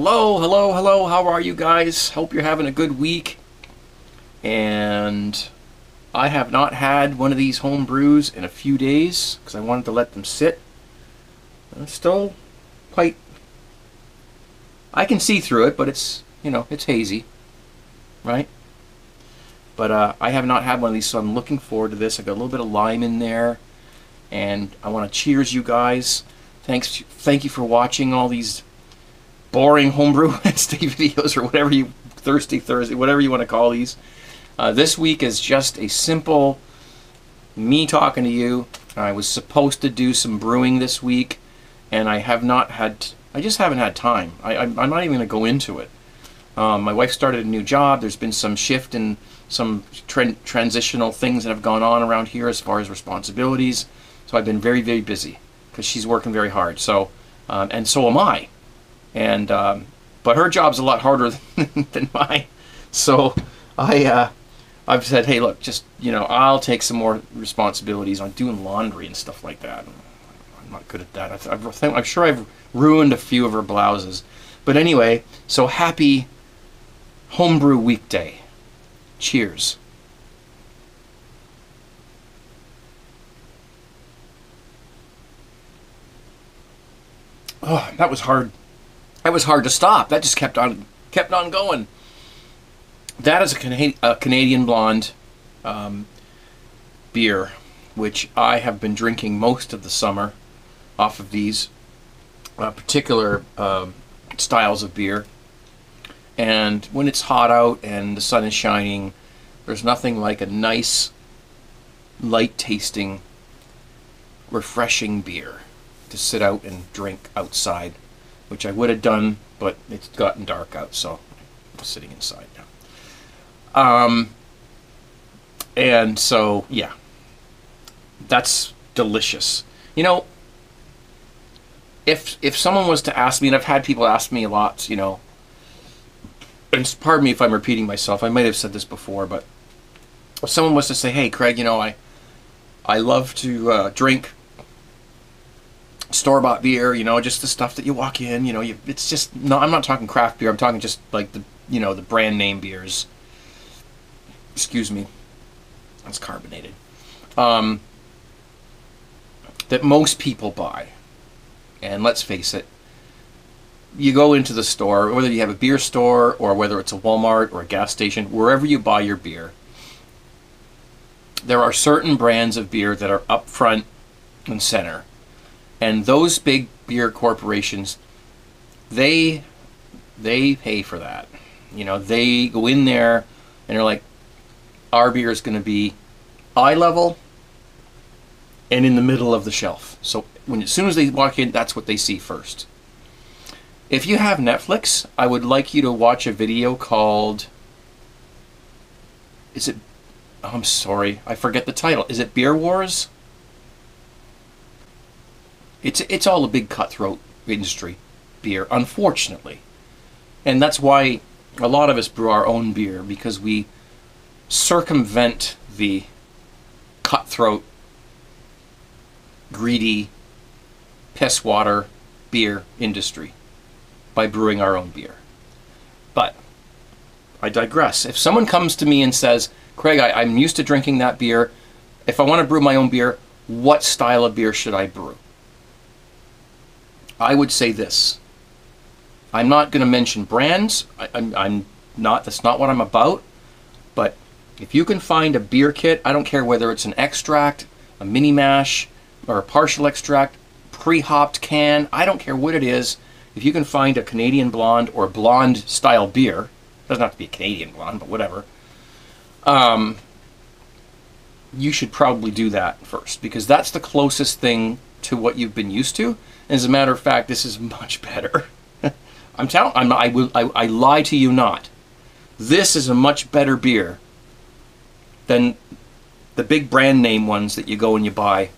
Hello, hello, hello. How are you guys? Hope you're having a good week. And I have not had one of these home brews in a few days because I wanted to let them sit. It's still quite... I can see through it, but it's, you know, it's hazy, right? But I have not had one of these, so I'm looking forward to this. I got a little bit of lime in there, and I want to cheers you guys. Thank you for watching all these boring homebrew Wednesday videos, or whatever you, Thirsty Thursday, whatever you want to call these. This week is just a simple me talking to you. I was supposed to do some brewing this week, and I just haven't had time. I'm not even going to go into it. My wife started a new job. There's been some shift in some transitional things that have gone on around here as far as responsibilities. So I've been very, very busy because she's working very hard. So, and so am I. And but her job's a lot harder than mine. So I've said, hey, look, just, you know, I'll take some more responsibilities on doing laundry and stuff like that. I'm not good at that. I'm sure I've ruined a few of her blouses. But anyway, so happy homebrew weekday. Cheers. Oh, that was hard. That was hard to stop. That just kept on going. That is a Canadian blonde beer, which I have been drinking most of the summer off of these particular styles of beer. And when it's hot out and the sun is shining, there's nothing like a nice, light-tasting, refreshing beer to sit out and drink outside, which I would have done, but it's gotten dark out, so I'm sitting inside now. And so, yeah, that's delicious. You know, if someone was to ask me, and I've had people ask me a lot, you know, and pardon me if I'm repeating myself, I might have said this before, but if someone was to say, hey, Craig, you know, I love to drink store-bought beer, you know, just the stuff that you walk in, you know, it's just, no, I'm not talking craft beer, I'm talking just like the, you know, the brand name beers. Excuse me, that's carbonated. That most people buy. And let's face it, you go into the store, whether you have a beer store or whether it's a Walmart or a gas station, wherever you buy your beer, there are certain brands of beer that are up front and center. And those big beer corporations, they pay for that. You know, they go in there and they're like, our beer is going to be eye level and in the middle of the shelf. So as soon as they walk in, that's what they see first. If you have Netflix, I would like you to watch a video called, oh, I'm sorry, I forget the title. Is it Beer Wars? It's all a big cutthroat industry, beer, unfortunately. And that's why a lot of us brew our own beer, because we circumvent the cutthroat, greedy, piss water beer industry by brewing our own beer. But I digress. If someone comes to me and says, Craig, I'm used to drinking that beer. If I want to brew my own beer, what style of beer should I brew? I would say this. I'm not going to mention brands. I'm not. That's not what I'm about. But if you can find a beer kit, I don't care whether it's an extract, a mini mash, or a partial extract, pre-hopped can. I don't care what it is. If you can find a Canadian blonde or blonde style beer, doesn't have to be a Canadian blonde, but whatever. You should probably do that first, because that's the closest thing to what you've been used to. As a matter of fact, this is much better. I lie to you not. This is a much better beer than the big brand name ones that you go and you buy,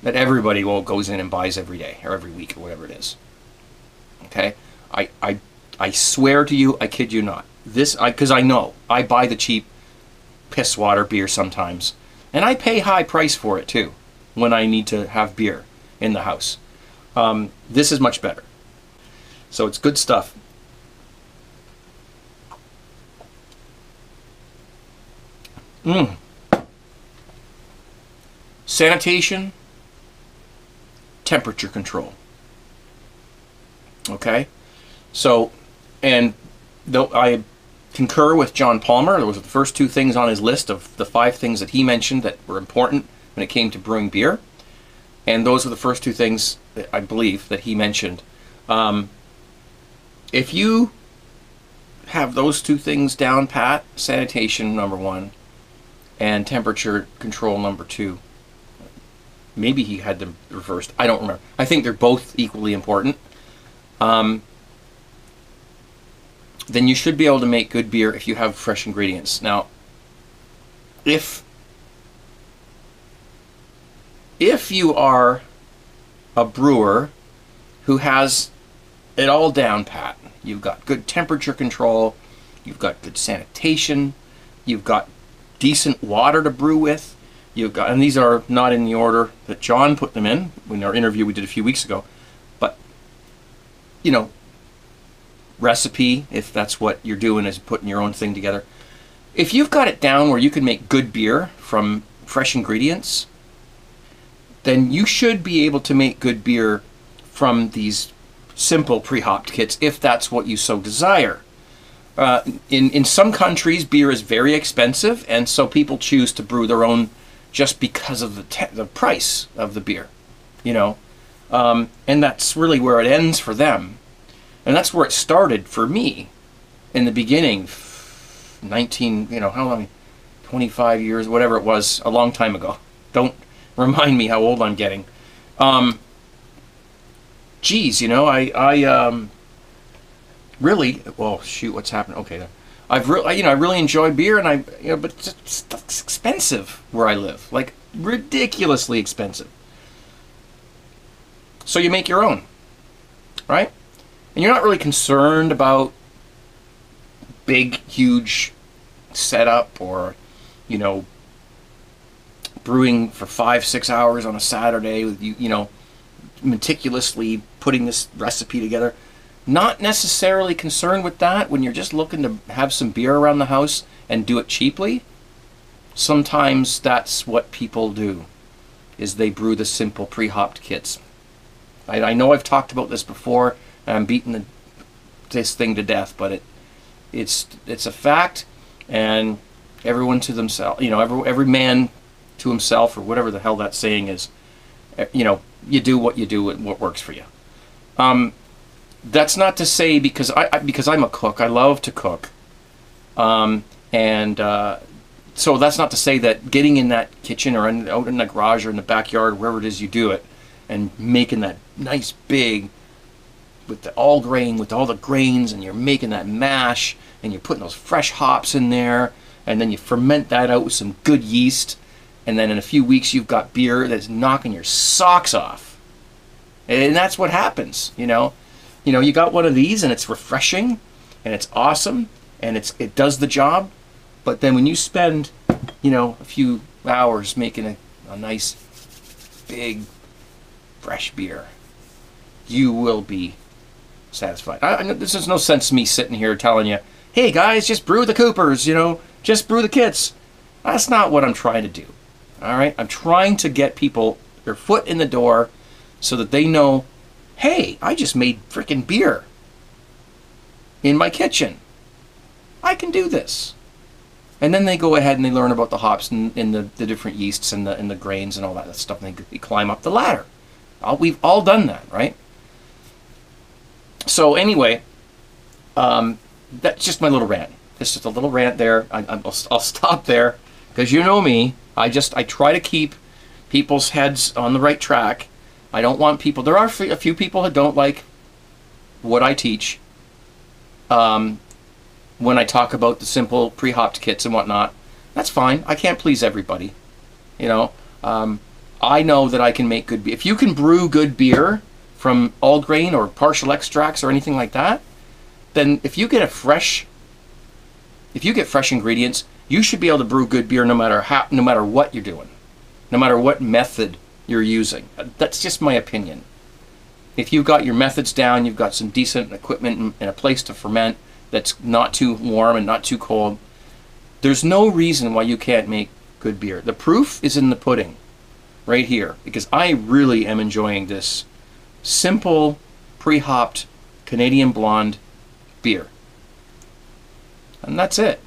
that everybody goes in and buys every day or every week or whatever it is. Okay, I swear to you, I kid you not. Because I know I buy the cheap piss water beer sometimes, and I pay high price for it too when I need to have beer in the house. This is much better. So it's good stuff. Mm. Sanitation, temperature control. Okay? So, and though I concur with John Palmer, those were the first two things on his list of the 5 things that he mentioned that were important when it came to brewing beer. And those were the first 2 things that I believe that he mentioned. If you have those 2 things down pat, sanitation number 1 and temperature control number 2. Maybe he had them reversed. I don't remember. I think they're both equally important. Then you should be able to make good beer if you have fresh ingredients. Now, if you are a brewer who has it all down pat, you've got good temperature control, you've got good sanitation, you've got decent water to brew with, you've got, and these are not in the order that John put them in our interview we did a few weeks ago, but you know, recipe, if that's what you're doing, is putting your own thing together. If you've got it down where you can make good beer from fresh ingredients, then you should be able to make good beer from these simple pre-hopped kits if that's what you so desire. In some countries, beer is very expensive, and so people choose to brew their own just because of the price of the beer, you know, and that's really where it ends for them. And that's where it started for me in the beginning, 19, you know, how long, 25 years, whatever it was, a long time ago. Don't remind me how old I'm getting. Geez, you know, I really, well, shoot, what's happening? Okay, I really enjoy beer, and but it's expensive where I live, like ridiculously expensive. So you make your own, right? And you're not really concerned about big, huge setup or, you know, brewing for 5-6 hours on a Saturday with you know, meticulously putting this recipe together. Not necessarily concerned with that when you're just looking to have some beer around the house and do it cheaply. Sometimes that's what people do, is they brew the simple pre-hopped kits. I know I've talked about this before, and I'm beating this thing to death, but it's a fact, and everyone to themselves, you know, every man to himself, or whatever the hell that saying is. You know, you do what you do and what works for you. That's not to say, because I'm a cook, I love to cook, so that's not to say that getting in that kitchen or out in the garage or in the backyard, wherever it is you do it, and making that nice big, with the all grain, with all the grains, and you're making that mash, and you're putting those fresh hops in there, and then you ferment that out with some good yeast, and then in a few weeks you've got beer that's knocking your socks off. And that's what happens, you know. You know, you got one of these and it's refreshing and it's awesome and it does the job, but then when you spend, you know, a few hours making a nice big fresh beer, you will be satisfied. This is no sense me sitting here telling you, hey guys, just brew the Coopers, you know, just brew the kits. That's not what I'm trying to do. All right, I'm trying to get people their foot in the door so that they know, hey, I just made freaking beer in my kitchen. I can do this. And then they go ahead and they learn about the hops and the different yeasts and the grains and all that stuff, and they climb up the ladder. We've all done that, right? So anyway, that's just my little rant. It's just a little rant there. I'll stop there, because you know me. I try to keep people's heads on the right track. I don't want people... There are a few people who don't like what I teach when I talk about the simple pre-hopped kits and whatnot. That's fine. I can't please everybody. You know, I know that I can make good beer. If you can brew good beer from all grain or partial extracts or anything like that, then if you get fresh ingredients, you should be able to brew good beer no matter what you're doing, no matter what method you're using. That's just my opinion. If you've got your methods down, you've got some decent equipment and a place to ferment that's not too warm and not too cold, There's no reason why you can't make good beer. The proof is in the pudding right here, because I really am enjoying this simple, pre-hopped Canadian blonde beer. And that's it.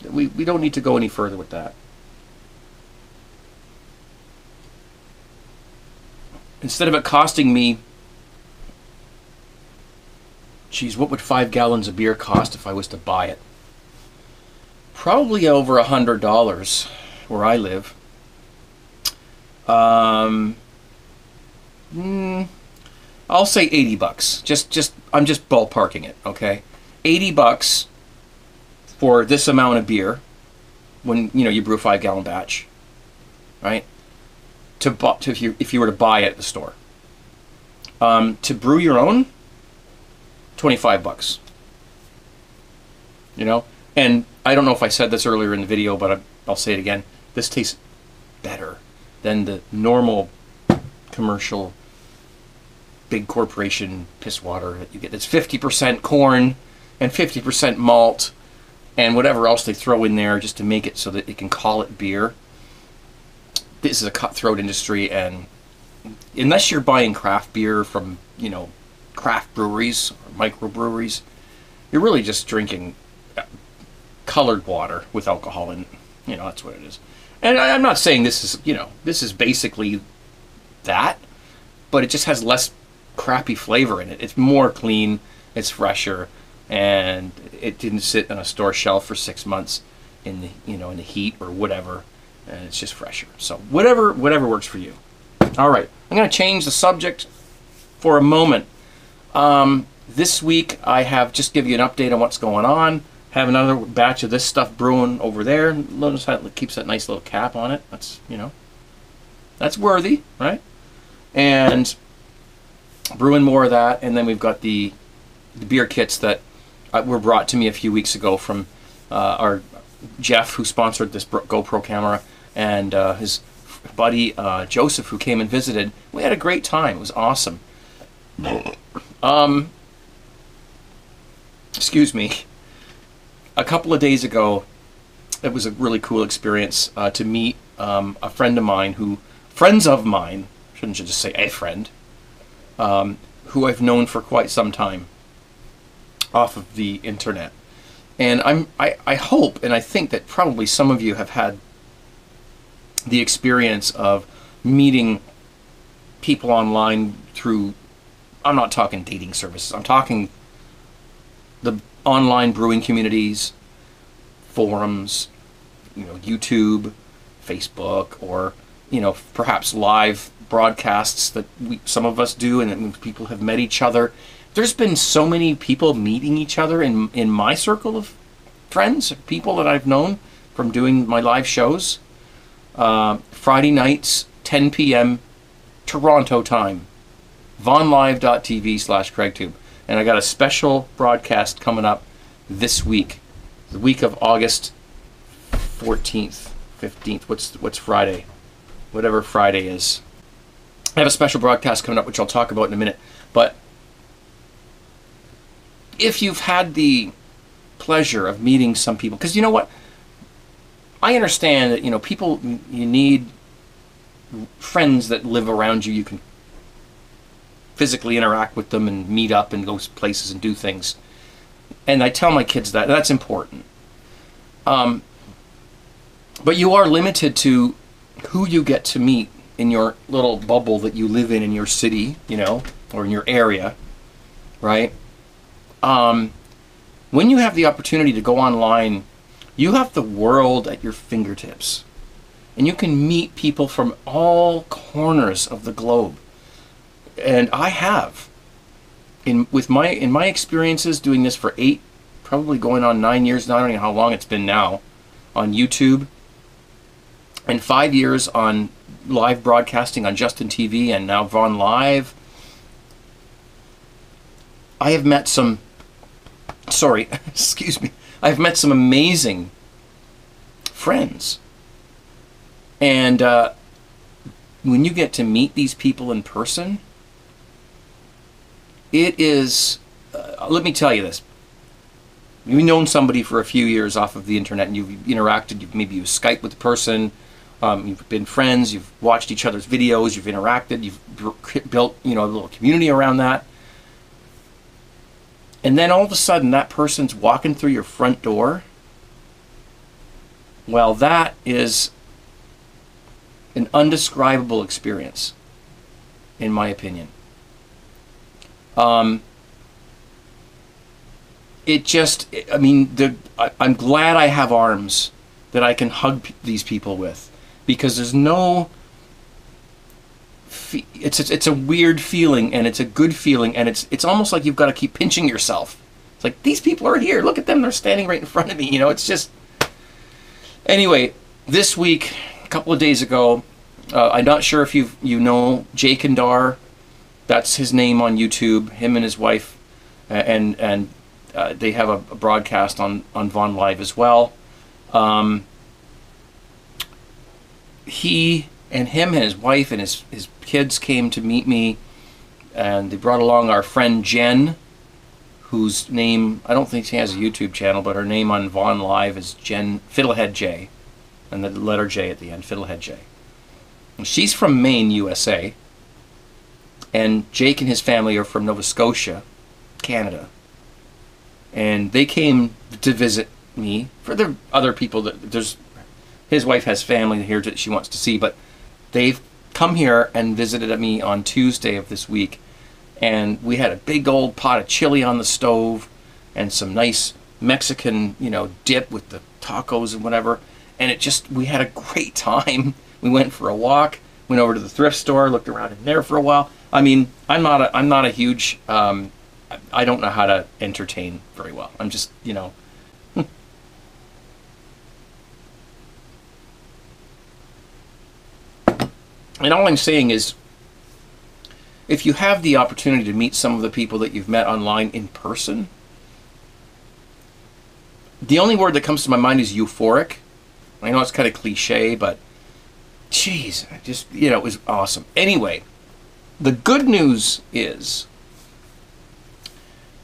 We don't need to go any further with that. Instead of it costing me, geez, what would 5 gallons of beer cost if I was to buy it? Probably over $100 where I live. I'll say 80 bucks. I'm just ballparking it, okay? 80 bucks for this amount of beer when you brew a 5 gallon batch, right? If you were to buy it at the store. To brew your own, 25 bucks. And I don't know if I said this earlier in the video, but I'll say it again. This tastes better than the normal commercial big corporation piss water that you get. It's 50% corn and 50% malt and whatever else they throw in there just to make it so that they can call it beer. This is a cutthroat industry, and unless you're buying craft beer from, craft breweries or microbreweries, you're really just drinking colored water with alcohol in it. That's what it is. And I'm not saying this is basically that, but it just has less crappy flavor in it. It's more clean, it's fresher, and it didn't sit on a store shelf for 6 months in the in the heat or whatever, and it's just fresher. So whatever works for you. All right, I'm going to change the subject for a moment. This week I have just give you an update on what's going on. Have another batch of this stuff brewing over there. Notice how it keeps that nice little cap on it. That's that's worthy, right? And brewing more of that, and then we've got the beer kits that were brought to me a few weeks ago from our Jeff, who sponsored this GoPro camera, and his buddy Joseph, who came and visited. We had a great time. It was awesome. Excuse me. A couple of days ago, it was a really cool experience to meet a friend of mine friends of mine, shouldn't you just say a friend, who I've known for quite some time off of the internet. And I hope and I think that probably some of you have had the experience of meeting people online through, I'm not talking dating services, I'm talking the online brewing communities, forums, YouTube, Facebook, or perhaps live broadcasts that some of us do, and people have met each other. There's been so many people meeting each other in my circle of friends, people that I've known from doing my live shows. Friday nights, 10 p.m. Toronto time, vonlive.tv/CraigTube. And I got a special broadcast coming up this week, the week of August 14th, 15th. What's Friday? Whatever Friday is. I have a special broadcast coming up, which I'll talk about in a minute. But if you've had the pleasure of meeting some people, because you know what? I understand that, people, you need friends that live around you. You can physically interact with them and meet up and go places and do things. And I tell my kids that's important. But you are limited to who you get to meet in your little bubble that you live in your city, or in your area, right? When you have the opportunity to go online, you have the world at your fingertips. And you can meet people from all corners of the globe. And I have, in my experiences doing this for 8, probably going on 9 years now, I don't know how long it's been now, on YouTube, and 5 years on live broadcasting on Justin TV and now Vaughn Live. I have met some, excuse me, I've met some amazing friends. And when you get to meet these people in person, it is, let me tell you this. you've known somebody for a few years off of the internet, and you've interacted, you've maybe used Skype with the person, you've been friends, you've watched each other's videos, you've interacted, you've built, a little community around that. And then all of a sudden that person's walking through your front door. Well, that is an undescribable experience, in my opinion. I'm glad I have arms that I can hug these people with, because there's no, it's a weird feeling, and it's a good feeling, and it's almost like you've got to keep pinching yourself. It's like, these people are here, look at them, they're standing right in front of me, it's just, anyway, this week, a couple of days ago, I'm not sure if you know Jake and Dar, that's his name on YouTube, him and his wife, and they have a broadcast on Vaughn Live as well. He and his wife and his kids came to meet me, and they brought along our friend Jen, whose name, I don't think she has a YouTube channel, but her name on Vaughn Live is Jen Fiddlehead J, and the letter J at the end, Fiddlehead J. And she's from Maine, USA, and Jake and his family are from Nova Scotia, Canada. And they came to visit me. For the other people, his wife has family here that she wants to see, but they've come here and visited me on Tuesday of this week, and we had a big old pot of chili on the stove and some nice Mexican, dip with the tacos and whatever, and we had a great time. We went for a walk, went over to the thrift store, looked around in there for a while. I mean, I'm not a huge, I don't know how to entertain very well. I'm just, And all I'm saying is, if you have the opportunity to meet some of the people that you've met online in person, the only word that comes to my mind is euphoric. I know it's kind of cliche, but geez, it was awesome. Anyway, the good news is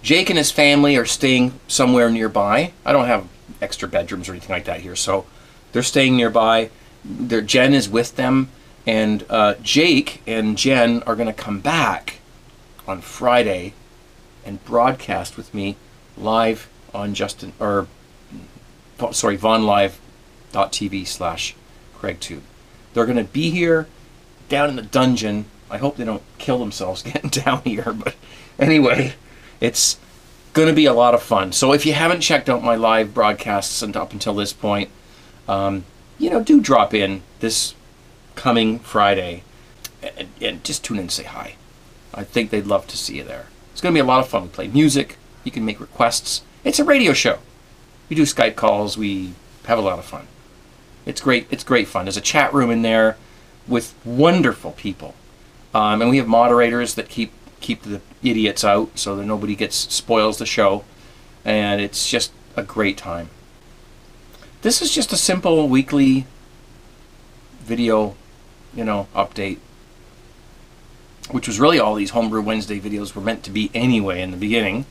Jake and his family are staying somewhere nearby. I don't have extra bedrooms or anything like that here, so they're staying nearby. Jen is with them, and Jake and Jen are going to come back on Friday and broadcast with me live on VaughnLive.tv/CraigTube. They're going to be here down in the dungeon. I hope they don't kill themselves getting down here, but anyway, it's going to be a lot of fun. So if you haven't checked out my live broadcasts up until this point, do drop in this coming Friday and just tune in and say hi. I think they'd love to see you there. It's going to be a lot of fun. We play music. You can make requests. It's a radio show. We do Skype calls. We have a lot of fun. It's great. It's great fun. There's a chat room in there with wonderful people, and we have moderators that keep the idiots out so that nobody spoils the show, and it's just a great time. This is just a simple weekly video, update, which was really all these Homebrew Wednesday videos were meant to be anyway in the beginning.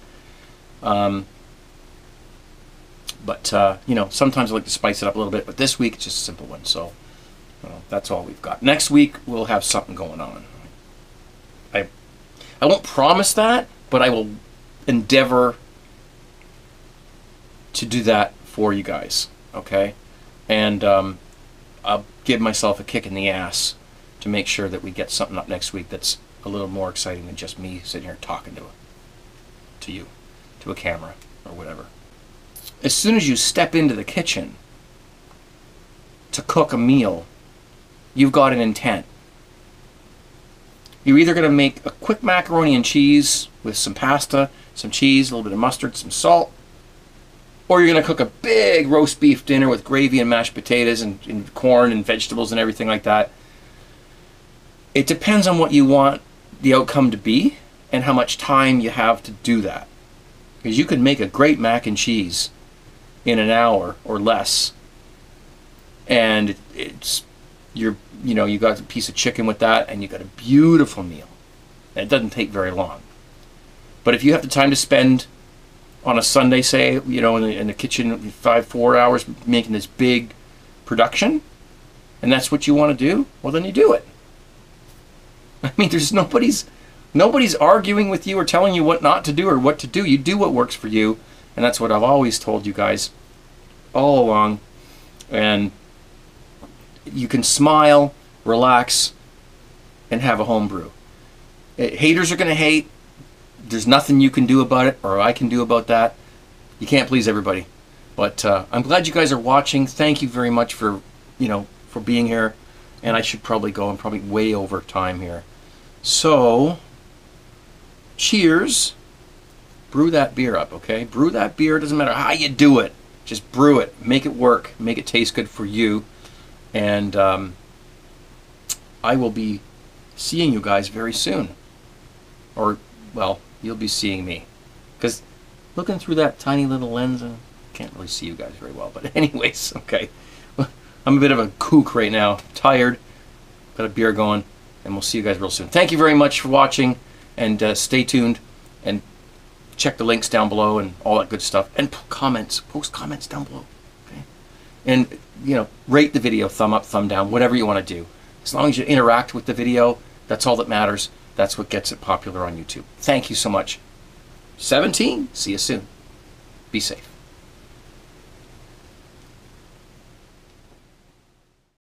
But sometimes I like to spice it up a little bit, but this week it's just a simple one, so that's all we've got. Next week we'll have something going on. I won't promise that, but I will endeavor to do that for you guys, okay? And I'll give myself a kick in the ass to make sure that we get something up next week that's a little more exciting than just me sitting here talking to you, to a camera, or whatever. As soon as you step into the kitchen to cook a meal, you've got an intent. You're either going to make a quick macaroni and cheese with some pasta, some cheese, a little bit of mustard, some salt, or you're going to cook a big roast beef dinner with gravy and mashed potatoes and corn and vegetables and everything like that. It depends on what you want the outcome to be and how much time you have to do that. Because you can make a great mac and cheese in an hour or less, and you got a piece of chicken with that, and you got a beautiful meal. And it doesn't take very long. But if you have the time to spend on a Sunday, say, you know, in the kitchen, 4 hours making this big production, and that's what you want to do, well, then you do it. I mean, there's nobody's arguing with you or telling you what not to do or what to do. You do what works for you, and that's what I've always told you guys all along. And you can smile, relax, and have a home brew. Haters are going to hate. There's nothing you can do about it, or I can do about that. You can't please everybody. But I'm glad you guys are watching. Thank you very much for, you know, for being here. And I should probably go. I'm probably way over time here. So, cheers. Brew that beer up, okay? Brew that beer. Doesn't matter how you do it. Just brew it. Make it work. Make it taste good for you. And I will be seeing you guys very soon. Or, well, you'll be seeing me. Because looking through that tiny little lens, I can't really see you guys very well. But anyways, okay. I'm a bit of a kook right now. Tired. Got a beer going. And we'll see you guys real soon. Thank you very much for watching. And stay tuned. And check the links down below and all that good stuff. And comments. Post comments down below. Okay? And, you know, rate the video. Thumb up, thumb down. Whatever you want to do. As long as you interact with the video, that's all that matters. That's what gets it popular on YouTube. Thank you so much. 17. See you soon. Be safe.